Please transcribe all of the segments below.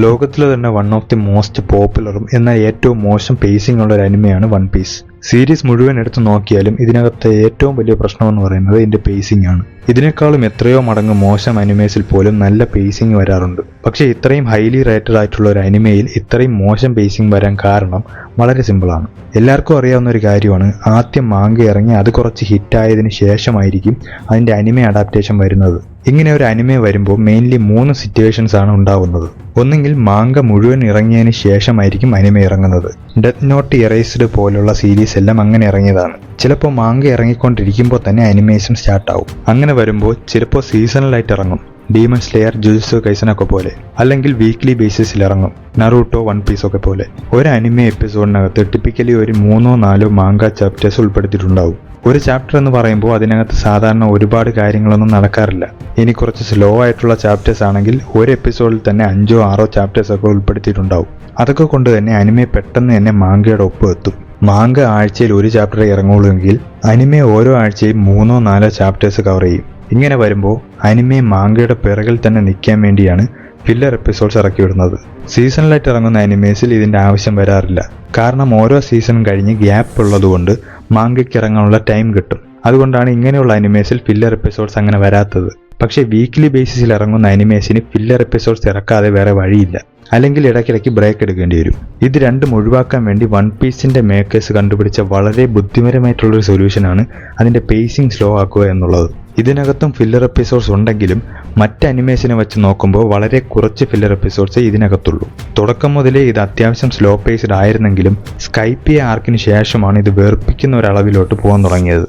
ലോകത്തിലെ തന്നെ one of the most പോപ്പുലറും എന്നാൽ ഏറ്റവും മോശം പേസിംഗ് ഉള്ള ഒരു അനിമയാണ് വൺ പീസ്. സീരീസ് മുഴുവൻ എടുത്ത് നോക്കിയാലും ഇതിനകത്തെ ഏറ്റവും വലിയ പ്രശ്നമെന്ന് പറയുന്നത് ഇതിന്റെ പേസിംഗ് ആണ്. ഇതിനേക്കാളും എത്രയോ മടങ്ങ് മോശം അനിമേസിൽ പോലും നല്ല പേസിംഗ് വരാറുണ്ട്. പക്ഷേ ഇത്രയും ഹൈലി റേറ്റഡ് ആയിട്ടുള്ള ഒരു അനിമയിൽ ഇത്രയും മോശം പേസിംഗ് വരാൻ കാരണം വളരെ സിമ്പിളാണ്. എല്ലാവർക്കും അറിയാവുന്ന ഒരു കാര്യമാണ്, ആദ്യം മാങ്ക ഇറങ്ങി അത് കുറച്ച് ഹിറ്റായതിനു ശേഷമായിരിക്കും അതിന്റെ അനിമെ അഡാപ്റ്റേഷൻ വരുന്നത്. ഇങ്ങനെ ഒരു അനിമെ വരുമ്പോൾ മെയിൻലി 3 സിറ്റുവേഷൻസ് ആണ് ഉണ്ടാവുന്നത്. ഒന്നെങ്കിൽ മാങ്ക മുഴുവൻ ഇറങ്ങിയതിന് ശേഷമായിരിക്കും അനിമെ ഇറങ്ങുന്നത്. ഡെത്ത് നോട്ട്, എറേസ്ഡ് പോലുള്ള സീരീസ് എല്ലാം അങ്ങനെ ഇറങ്ങിയതാണ്. ചിലപ്പോൾ മാങ്ക ഇറങ്ങിക്കൊണ്ടിരിക്കുമ്പോൾ തന്നെ അനിമേഷൻ സ്റ്റാർട്ടാവും. അങ്ങനെ വരുമ്പോൾ ചിലപ്പോൾ സീസണലായിട്ട് ഇറങ്ങും, ഡീമൺ സ്ലെയർ, ജുജുത്സു കൈസൻ ഒക്കെ പോലെ. അല്ലെങ്കിൽ വീക്ക്ലി ബേസിസിൽ ഇറങ്ങും, നറൂട്ടോ, വൺ പീസ് ഒക്കെ പോലെ. ഒരു അനിമെ എപ്പിസോഡിനകത്ത് ടിപ്പിക്കലി ഒരു 3-4 മാങ്ക ചാപ്റ്റേഴ്സ് ഉൾപ്പെടുത്തിയിട്ടുണ്ടാവും. ഒരു ചാപ്റ്റർ എന്ന് പറയുമ്പോൾ അതിനകത്ത് സാധാരണ ഒരുപാട് കാര്യങ്ങളൊന്നും നടക്കാറില്ല. ഇനി കുറച്ച് സ്ലോ ആയിട്ടുള്ള ചാപ്റ്റേഴ്സ് ആണെങ്കിൽ ഒരു എപ്പിസോഡിൽ തന്നെ 5-6 ചാപ്റ്റേഴ്സ് ഒക്കെ ഉൾപ്പെടുത്തിയിട്ടുണ്ടാവും. അതൊക്കെ കൊണ്ട് തന്നെ അനിമെ പെട്ടെന്ന് തന്നെ മാങ്കയുടെ ഒപ്പം എത്തും. മാങ്ക ആഴ്ചയിൽ ഒരു ചാപ്റ്റർ ഇറങ്ങുള്ളൂ എങ്കിൽ അനിമെ ഓരോ ആഴ്ചയും 3-4 ചാപ്റ്റേഴ്സ് കവർ ചെയ്യും. ഇങ്ങനെ വരുമ്പോൾ അനിമെ മാങ്കയുടെ പിറകിൽ തന്നെ നിൽക്കാൻ വേണ്ടിയാണ് ഫില്ലർ എപ്പിസോഡ്സ് ഇറക്കി വിടുന്നത്. സീസണിലായിട്ട് ഇറങ്ങുന്ന അനിമേസിൽ ഇതിന്റെ ആവശ്യം വരാറില്ല. കാരണം ഓരോ സീസണും കഴിഞ്ഞ് ഗ്യാപ്പ് ഉള്ളതുകൊണ്ട് മാങ്കയ്ക്ക് ഇറങ്ങാനുള്ള ടൈം കിട്ടും. അതുകൊണ്ടാണ് ഇങ്ങനെയുള്ള അനിമേസിൽ ഫില്ലർ എപ്പിസോഡ്സ് അങ്ങനെ വരാത്തത്. പക്ഷേ വീക്ക്ലി ബേസിസിൽ ഇറങ്ങുന്ന അനിമേസിന് ഫില്ലർ എപ്പിസോഡ്സ് ഇറക്കാതെ വേറെ വഴിയില്ല. അല്ലെങ്കിൽ ഇടയ്ക്കിടയ്ക്ക് ബ്രേക്ക് എടുക്കേണ്ടി വരും. ഇത് രണ്ടും ഒഴിവാക്കാൻ വേണ്ടി വൺ പീസിന്റെ മേക്കേഴ്സ് കണ്ടുപിടിച്ച വളരെ ബുദ്ധിപരമായിട്ടുള്ളൊരു സൊല്യൂഷനാണ് അതിന്റെ പേസിംഗ് സ്ലോ ആക്കുക എന്നുള്ളത്. ഇതിനകത്തും ഫില്ലർ എപ്പിസോഡ്സ് ഉണ്ടെങ്കിലും മറ്റ് അനിമേഷനെ വെച്ച് നോക്കുമ്പോൾ വളരെ കുറച്ച് ഫില്ലർ എപ്പിസോഡ്സേ ഇതിനകത്തുള്ളൂ. തുടക്കം മുതലേ ഇത് അത്യാവശ്യം സ്ലോ പേസ്ഡ് ആയിരുന്നെങ്കിലും സ്കൈപ്പിയ ആർക്കിന് ശേഷമാണ് ഇത് വെറുപ്പിക്കുന്ന ഒരളവിലോട്ട് പോകാൻ തുടങ്ങിയത്.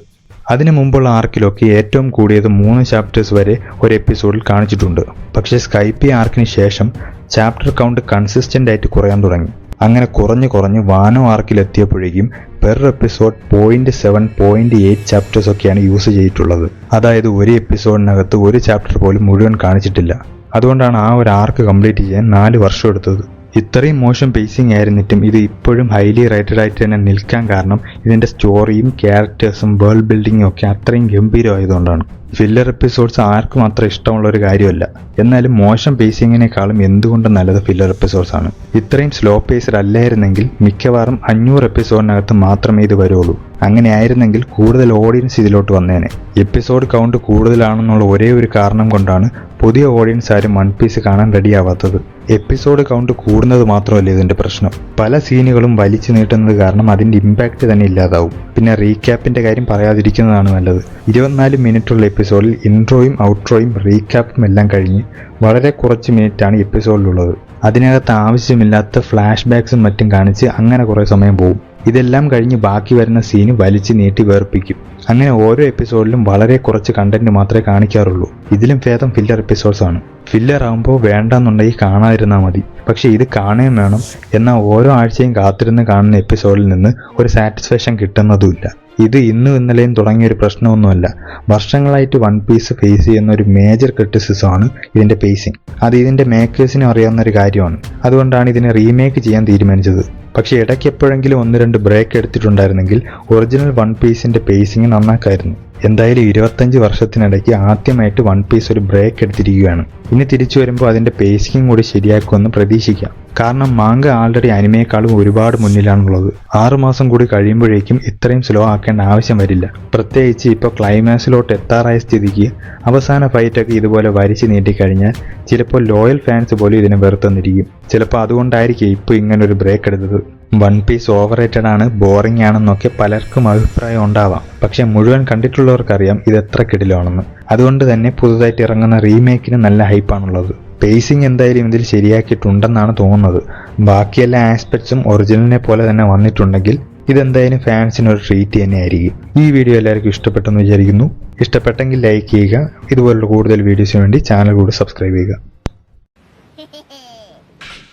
അതിനു മുമ്പുള്ള ആർക്കിലൊക്കെ ഏറ്റവും കൂടിയത് 3 ചാപ്റ്റേഴ്സ് വരെ ഒരു എപ്പിസോഡിൽ കാണിച്ചിട്ടുണ്ട്. പക്ഷേ സ്കൈപ്പിയ ആർക്കിന് ശേഷം ചാപ്റ്റർ കൗണ്ട് കൺസിസ്റ്റന്റ് ആയിട്ട് കുറയാൻ തുടങ്ങി. അങ്ങനെ കുറഞ്ഞ് വാനോ ആർക്കിലെത്തിയപ്പോഴേക്കും പെർ എപ്പിസോഡ് 0.7, 0.8 ചാപ്റ്റേഴ്സ് ഒക്കെയാണ് യൂസ് ചെയ്തിട്ടുള്ളത്. അതായത് ഒരു എപ്പിസോഡിനകത്ത് ഒരു ചാപ്റ്റർ പോലും മുഴുവൻ കാണിച്ചിട്ടില്ല. അതുകൊണ്ടാണ് ആ ഒരു ആർക്ക് കംപ്ലീറ്റ് ചെയ്യാൻ 4 വർഷം എടുത്തത്. ഇത്രയും മോശം പേസിംഗ് ആയിരുന്നിട്ടും ഇത് ഇപ്പോഴും ഹൈലി റേറ്റഡ് ആയിട്ട് തന്നെ നിൽക്കാൻ കാരണം ഇതിന്റെ സ്റ്റോറിയും ക്യാരക്ടേഴ്സും വേൾഡ് ബിൽഡിങ്ങും ഒക്കെ അത്രയും ഗംഭീരമായതുകൊണ്ടാണ്. ഫില്ലർ എപ്പിസോഡ്സ് ആർക്കും അത്ര ഇഷ്ടമുള്ള ഒരു കാര്യമല്ല. എന്നാലും മോശം പേസിങ്ങിനേക്കാളും എന്തുകൊണ്ട് നല്ലത് ഫില്ലർ എപ്പിസോഡ്സ് ആണ്. ഇത്രയും സ്ലോ പേസ്ഡ് അല്ലായിരുന്നെങ്കിൽ മിക്കവാറും 500 എപ്പിസോഡിനകത്ത് മാത്രമേ ഇത് വരുള്ളൂ. അങ്ങനെ ആയിരുന്നെങ്കിൽ കൂടുതൽ ഓഡിയൻസ് ഇതിലോട്ട് വന്നേനെ. എപ്പിസോഡ് കൗണ്ട് കൂടുതലാണെന്നുള്ള ഒരേ ഒരു കാരണം കൊണ്ടാണ് പുതിയ ഓഡിയൻസ് ആരും വൺ പീസ് കാണാൻ റെഡിയാവാത്തത്. എപ്പിസോഡ് കൗണ്ട് കൂടുന്നത് മാത്രമല്ല ഇതിന്റെ പ്രശ്നം. പല സീനുകളും വലിച്ചു നീട്ടുന്നത് കാരണം അതിന്റെ ഇമ്പാക്റ്റ് തന്നെ ഇല്ലാതാവും. പിന്നെ റീക്യാപ്പിന്റെ കാര്യം പറയാതിരിക്കുന്നതാണ് നല്ലത്. 24 മിനിറ്റുള്ള എപ്പിസോഡിൽ ഇൻട്രോയും ഔട്ട്രോയും റീക്യാപ്പും എല്ലാം കഴിഞ്ഞ് വളരെ കുറച്ച് മിനിറ്റാണ് എപ്പിസോഡിലുള്ളത്. അതിനകത്ത് ആവശ്യമില്ലാത്ത ഫ്ലാഷ് ബാക്സും മറ്റും കാണിച്ച് അങ്ങനെ കുറേ സമയം പോകും. ഇതെല്ലാം കഴിഞ്ഞ് ബാക്കി വരുന്ന സീന് വലിച്ചു നീട്ടി വേർപ്പിക്കും. അങ്ങനെ ഓരോ എപ്പിസോഡിലും വളരെ കുറച്ച് കണ്ടന്റ് മാത്രമേ കാണിക്കാറുള്ളൂ. ഇതിലും ഭേദം ഫില്ലർ എപ്പിസോഡ്സ് ആണ്. ഫില്ലർ ആകുമ്പോൾ വേണ്ടെന്നുണ്ടെങ്കിൽ കാണാതിരുന്നാൽ മതി. പക്ഷെ ഇത് കാണുകയും വേണം. എന്നാൽ ഓരോ ആഴ്ചയും കാത്തിരുന്ന് കാണുന്ന എപ്പിസോഡിൽ നിന്ന് ഒരു സാറ്റിസ്ഫാക്ഷൻ കിട്ടുന്നതുമില്ല. ഇത് ഇന്നും ഇന്നലെയും തുടങ്ങിയൊരു പ്രശ്നമൊന്നുമല്ല. വർഷങ്ങളായിട്ട് വൺ പീസ് ഫേസ് ചെയ്യുന്ന ഒരു മേജർ ക്രിറ്റിസിസമാണ് ഇതിന്റെ പേസിംഗ്. അത് ഇതിന്റെ മേക്കേഴ്സിനും അറിയാവുന്ന ഒരു കാര്യമാണ്. അതുകൊണ്ടാണ് ഇതിനെ റീമേക്ക് ചെയ്യാൻ തീരുമാനിച്ചത്. പക്ഷേ ഇടയ്ക്ക് എപ്പോഴെങ്കിലും 1-2 ബ്രേക്ക് എടുത്തിട്ടുണ്ടായിരുന്നെങ്കിൽ ഒറിജിനൽ വൺ പീസിന്റെ പേസിംഗ് നന്നാക്കായിരുന്നു. എന്തായാലും 25 വർഷത്തിനിടയ്ക്ക് ആദ്യമായിട്ട് വൺ പീസ് ഒരു ബ്രേക്ക് എടുത്തിരിക്കുകയാണ്. ഇനി തിരിച്ചു വരുമ്പോൾ അതിന്റെ പേസിംഗ് കൂടി ശരിയാക്കുമെന്ന് പ്രതീക്ഷിക്കാം. കാരണം മാങ്ക ആൾറെഡി അനിമയെക്കാളും ഒരുപാട് മുന്നിലാണുള്ളത്. 6 മാസം കൂടി കഴിയുമ്പോഴേക്കും ഇത്രയും സ്ലോ ആക്കേണ്ട ആവശ്യം വരില്ല. പ്രത്യേകിച്ച് ഇപ്പോൾ ക്ലൈമാക്സിലോട്ട് എത്താറായ സ്ഥിതിക്ക് അവസാന ഫൈറ്റൊക്കെ ഇതുപോലെ വരിച്ചു നീട്ടിക്കഴിഞ്ഞാൽ ചിലപ്പോൾ ലോയൽ ഫാൻസ് പോലും ഇതിനെ വെറുത്തെന്നിരിക്കും. ചിലപ്പോൾ അതുകൊണ്ടായിരിക്കും ഇപ്പോൾ ഇങ്ങനൊരു ബ്രേക്ക് എടുത്തത്. വൺ പീസ് ഓവർ റേറ്റഡ് ആണ്, ബോറിംഗ് ആണെന്നൊക്കെ പലർക്കും അഭിപ്രായം ഉണ്ടാവാം. പക്ഷെ മുഴുവൻ കണ്ടിട്ടുള്ളവർക്കറിയാം ഇത് എത്ര കിടിലാണെന്ന്. അതുകൊണ്ട് തന്നെ പുതുതായിട്ട് ഇറങ്ങുന്ന റീമേക്കിന് നല്ല ഹൈപ്പാണുള്ളത്. പേസിംഗ് എന്തായാലും ഇതിൽ ശരിയാക്കിയിട്ടുണ്ടെന്നാണ് തോന്നുന്നത്. ബാക്കിയെല്ലാ ആസ്പെക്ട്സും ഒറിജിനലിനെ പോലെ തന്നെ വന്നിട്ടുണ്ടെങ്കിൽ ഇതെന്തായാലും ഫാൻസിന് ഒരു ട്രീറ്റ് തന്നെയായിരിക്കും. ഈ വീഡിയോ എല്ലാവർക്കും ഇഷ്ടപ്പെട്ടെന്ന് വിചാരിക്കുന്നു. ഇഷ്ടപ്പെട്ടെങ്കിൽ ലൈക്ക് ചെയ്യുക. ഇതുപോലുള്ള കൂടുതൽ വീഡിയോസിന് വേണ്ടി ചാനൽ കൂടി സബ്സ്ക്രൈബ് ചെയ്യുക.